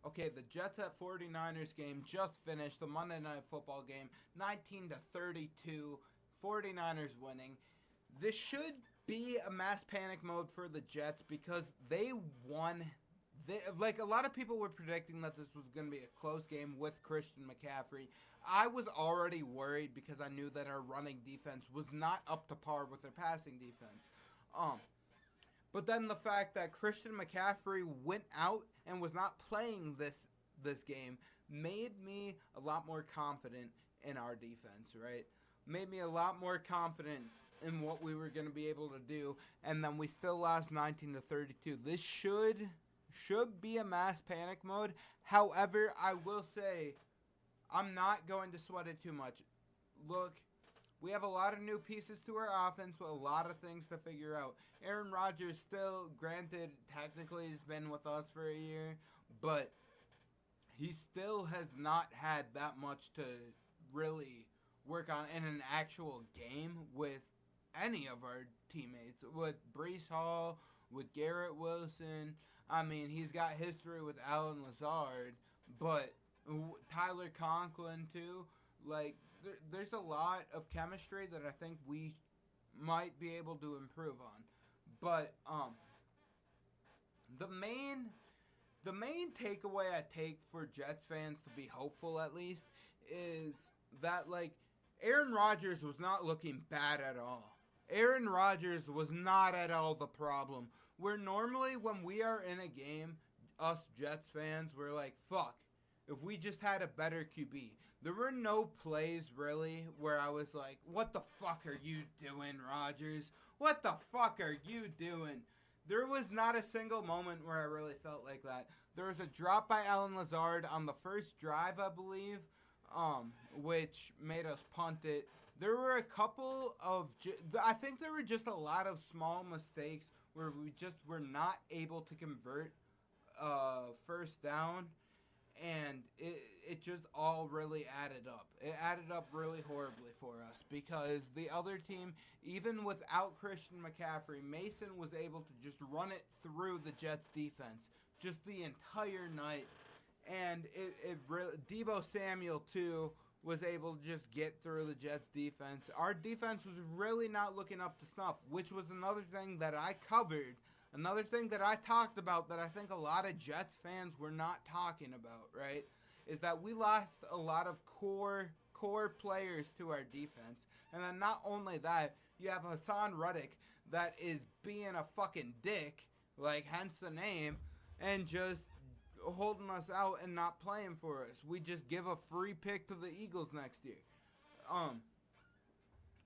Okay, the Jets at 49ers game just finished, the Monday Night Football game, 19-32, 49ers winning. This should be a mass panic mode for the Jets because they won. Like, a lot of people were predicting that this was going to be a close game with Christian McCaffrey. I was already worried because I knew that our running defense was not up to par with their passing defense. But then the fact that Christian McCaffrey went out and was not playing this game made me a lot more confident in our defense, right? Made me a lot more confident in what we were going to be able to do, and then we still lost 19-32. This should be a mass panic mode. However, I will say I'm not going to sweat it too much. Look, we have a lot of new pieces to our offense with a lot of things to figure out. Aaron Rodgers still, granted, technically has been with us for a year, but he still has not had that much to really work on in an actual game with any of our teammates. With Breece Hall, with Garrett Wilson. I mean, he's got history with Allen Lazard, but Tyler Conklin too. Like, there's a lot of chemistry that I think we might be able to improve on. But the main takeaway I take for Jets fans to be hopeful at least is that, like, Aaron Rodgers was not looking bad at all. Aaron Rodgers was not at all the problem. Where normally when we are in a game, us Jets fans, we're like, fuck, if we just had a better QB. There were no plays, really, where I was like, what the fuck are you doing, Rodgers? What the fuck are you doing? There was not a single moment where I really felt like that. There was a drop by Allen Lazard on the first drive, I believe, which made us punt it. There were a couple of, I think there were just a lot of small mistakes where we just were not able to convert first down. And it just all really added up. It added up really horribly for us because the other team, even without Christian McCaffrey, Mason was able to just run it through the Jets defense just the entire night. And it really, Deebo Samuel too was able to just get through the Jets defense. Our defense was really not looking up to snuff, which was another thing that I covered. Another thing that I talked about that I think a lot of Jets fans were not talking about, right, is that we lost a lot of core players to our defense. And then not only that, you have Hassan Reddick that is being a fucking dick, like hence the name, and just holding us out and not playing for us. We just give a free pick to the Eagles next year.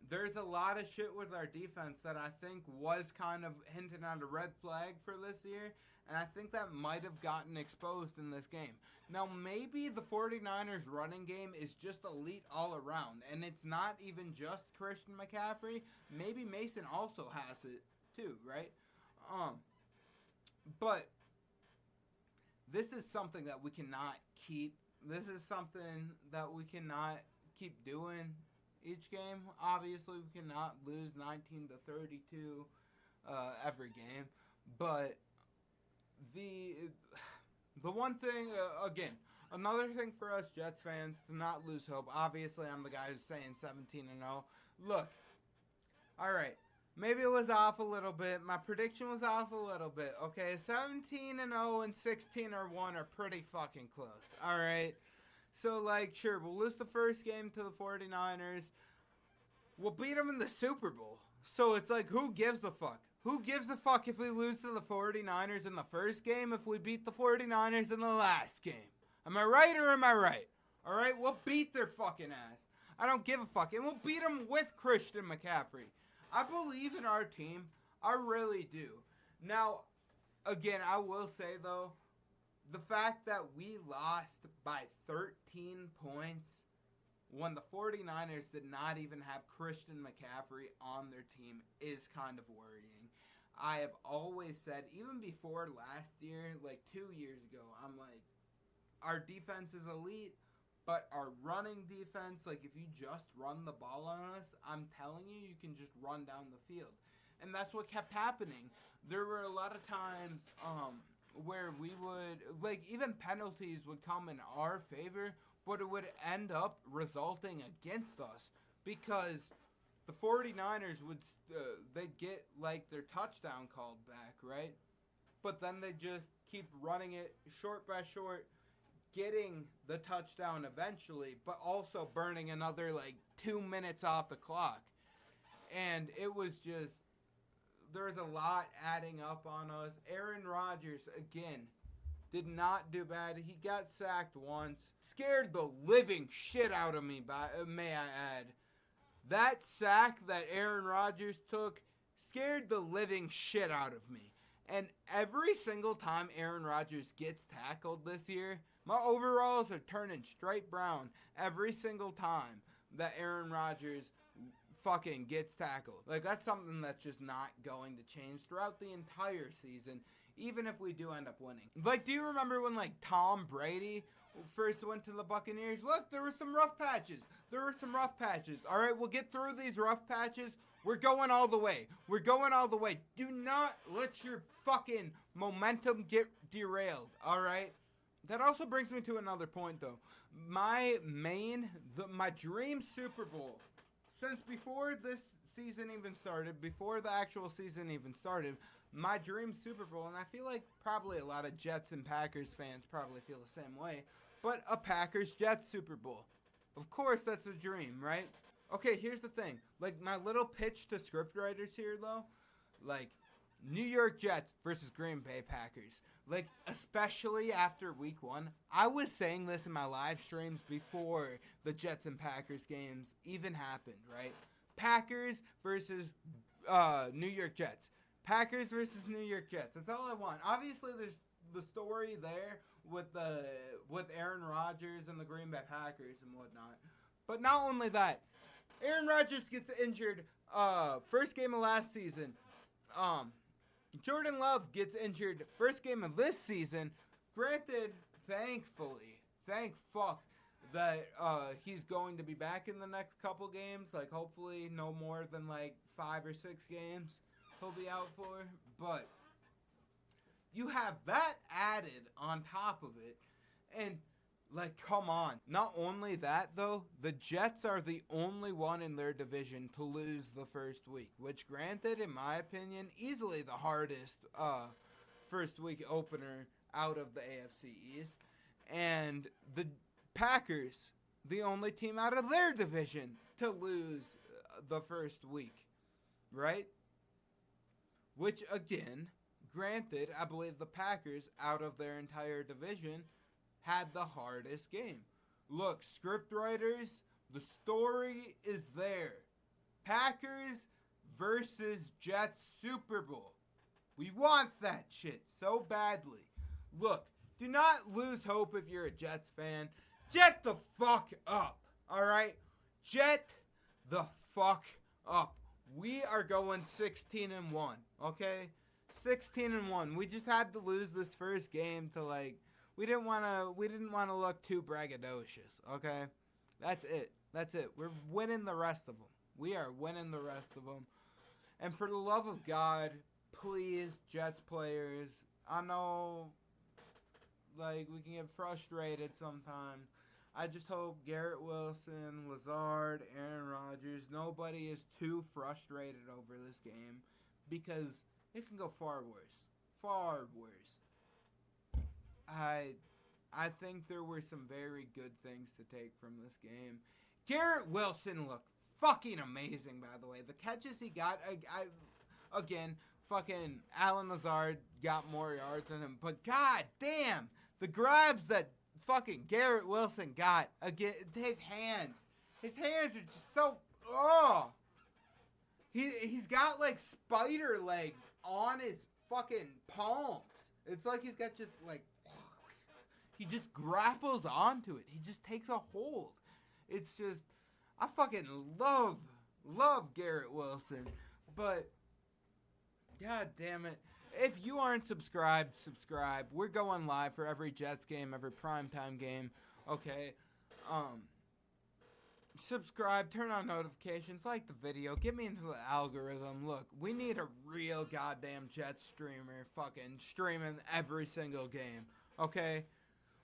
There's a lot of shit with our defense that I think was kind of hinting at a red flag for this year, and I think that might have gotten exposed in this game. Now, maybe the 49ers running game is just elite all around, and it's not even just Christian McCaffrey. Maybe Mason also has it too, right? But this is something that we cannot keep. This is something that we cannot keep doing each game. Obviously, we cannot lose 19-32 every game. But the one thing, again, another thing for us Jets fans to not lose hope. Obviously, I'm the guy who's saying 17-0. Look, all right, maybe it was off a little bit. My prediction was off a little bit. Okay, 17-0 and 16-1 are pretty fucking close. All right. So, like, sure, we'll lose the first game to the 49ers. We'll beat them in the Super Bowl. So it's like, who gives a fuck? Who gives a fuck if we lose to the 49ers in the first game if we beat the 49ers in the last game? Am I right or am I right? All right, we'll beat their fucking ass. I don't give a fuck. And we'll beat them with Christian McCaffrey. I believe in our team. I really do. Now, again, I will say, though, the fact that we lost by 13 points when the 49ers did not even have Christian McCaffrey on their team is kind of worrying. I have always said, even before last year, like 2 years ago, I'm like, our defense is elite, but our running defense, like if you just run the ball on us, I'm telling you, you can just run down the field. And that's what kept happening. There were a lot of times where we would, like, even penalties would come in our favor, but it would end up resulting against us because the 49ers would, they'd get, like, their touchdown called back, right? But then they just keep running it short by short, getting the touchdown eventually, but also burning another, like, 2 minutes off the clock. And it was just, there's a lot adding up on us. Aaron Rodgers, again, did not do bad. He got sacked once. Scared the living shit out of me, may I add. That sack that Aaron Rodgers took scared the living shit out of me. And every single time Aaron Rodgers gets tackled this year, my overalls are turning straight brown every single time that Aaron Rodgers fucking gets tackled. Like, that's something that's just not going to change throughout the entire season, even if we do end up winning. Like, do you remember when, like, Tom Brady first went to the Buccaneers? Look, there were some rough patches. All right, we'll get through these rough patches. We're going all the way. Do not let your fucking momentum get derailed, all right? That also brings me to another point, though. My dream Super Bowl, since before this season even started, before the actual season even started, my dream Super Bowl, and I feel like probably a lot of Jets and Packers fans probably feel the same way, but a Packers-Jets Super Bowl. Of course, that's a dream, right? Okay, here's the thing. Like, my little pitch to scriptwriters here, though, like, New York Jets versus Green Bay Packers. Like, especially after week 1. I was saying this in my live streams before the Jets and Packers games even happened, right? Packers versus New York Jets. Packers versus New York Jets. That's all I want. Obviously, there's the story there with Aaron Rodgers and the Green Bay Packers and whatnot. But not only that, Aaron Rodgers gets injured first game of last season. Jordan Love gets injured first game of this season. Granted, thankfully, thank fuck that he's going to be back in the next couple games. Like, hopefully no more than, like, 5 or 6 games he'll be out for. But you have that added on top of it. And, like, come on. Not only that, though, the Jets are the only one in their division to lose the first week. Which, granted, in my opinion, easily the hardest first week opener out of the AFC East. And the Packers, the only team out of their division to lose the first week. Right? Which, again, granted, I believe the Packers, out of their entire division, had the hardest game. Look, scriptwriters, the story is there. Packers versus Jets Super Bowl. We want that shit so badly. Look, do not lose hope if you're a Jets fan. Jet the fuck up, alright? Jet the fuck up. We are going 16-1, okay? 16-1. We just had to lose this first game to, like, we didn't want to look too braggadocious, okay? That's it. We're winning the rest of them. We are winning the rest of them. And for the love of God, please, Jets players, I know, like, we can get frustrated sometimes. I just hope Garrett Wilson, Lazard, Aaron Rodgers, nobody is too frustrated over this game because it can go far worse. Far worse. I think there were some very good things to take from this game. Garrett Wilson looked fucking amazing, by the way. The catches he got, again, fucking Alan Lazard got more yards than him. But god damn, the grabs that fucking Garrett Wilson got, again, his hands are just so, He's got, like, spider legs on his fucking palms. It's like he's got just, like, he just grapples onto it. He just takes a hold. It's just, I fucking love Garrett Wilson. But, god damn it. If you aren't subscribed, subscribe. We're going live for every Jets game, every primetime game. Okay. subscribe, turn on notifications, like the video, get me into the algorithm. Look, we need a real goddamn Jets streamer fucking streaming every single game, okay?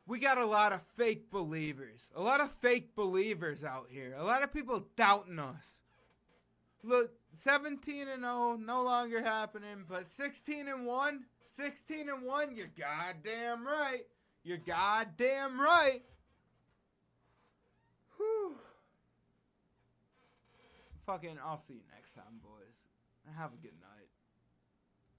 We got a lot of fake believers. A lot of fake believers out here. A lot of people doubting us. Look, 17-0, no longer happening, but 16-1, 16-1, you're goddamn right. You're goddamn right. Whew. Fucking, I'll see you next time, boys. Have a good night.